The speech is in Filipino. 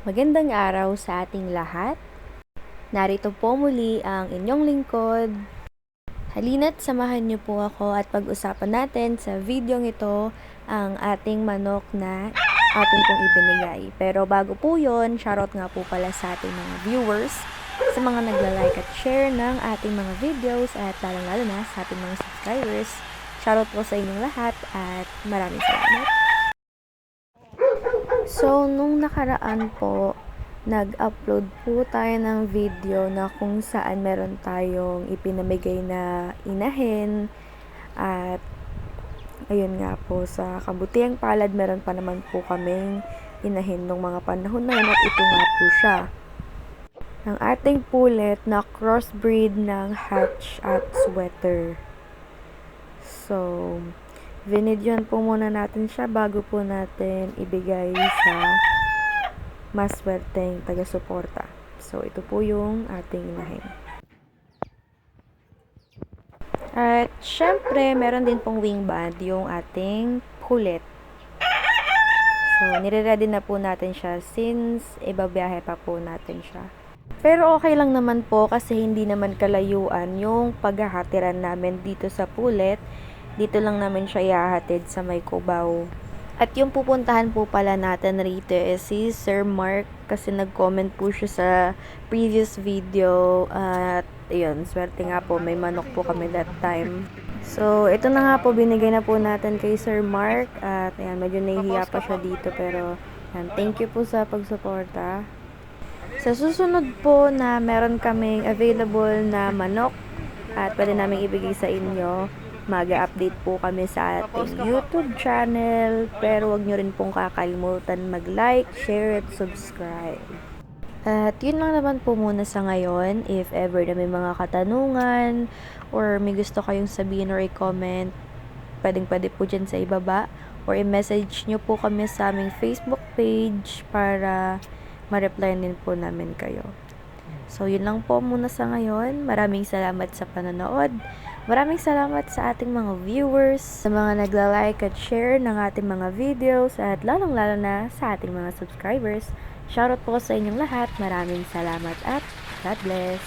Magandang araw sa ating lahat. Narito po muli ang inyong lingkod. Halina't samahan niyo po ako at pag-usapan natin sa videong ito ang ating manok na ating pong ibinigay. Pero bago po yun, shoutout nga po pala sa ating mga viewers, sa mga nagla-like at share ng ating mga videos at lalong-lalo na sa ating mga subscribers. Shoutout po sa inyong lahat at maraming salamat. So, nung nakaraan po, nag-upload po tayo ng video na kung saan meron tayong ipinamigay na inahin at ayun nga po, sa kabutiang palad meron pa naman po kaming inahin nung mga panahon na yun at ito nga po siya. Ang ating pulet na crossbreed ng hatch at sweater. So, vinidyon po muna natin siya bago po natin ibigay sa maswerteng taga-suporta. So, ito po yung ating inahin. At, syempre, meron din pong wing band yung ating pulet. So, nire-ready na po natin siya since ibabiyahe pa po natin siya. Pero okay lang naman po kasi hindi naman kalayuan yung paghahatiran namin dito sa pulet. Dito lang namin siya ihahatid sa may Cubao. At yung pupuntahan po pala natin rito is si Sir Mark kasi nag-comment po siya sa previous video at ayun, swerte nga po, may manok po kami that time. So, ito na nga po, binigay na po natin kay Sir Mark at ayan, medyo nahihiya pa siya dito pero ayan, thank you po sa pagsuporta. Sa susunod po na meron kaming available na manok at pwede namin ibigay sa inyo, mag-update po kami sa ating YouTube channel. Pero wag nyo rin pong kakalimutan mag-like, share, at subscribe. At yun lang naman po muna sa ngayon. If ever na may mga katanungan or may gusto kayong sabihin or i-comment, pwede po dyan sa ibaba. Or i-message nyo po kami sa aming Facebook page para ma-reply din po namin kayo. So, yun lang po muna sa ngayon. Maraming salamat sa panonood. Maraming salamat sa ating mga viewers, sa mga nagla-like at share ng ating mga videos, at lalong-lalo na sa ating mga subscribers. Shoutout po sa inyong lahat. Maraming salamat at God bless.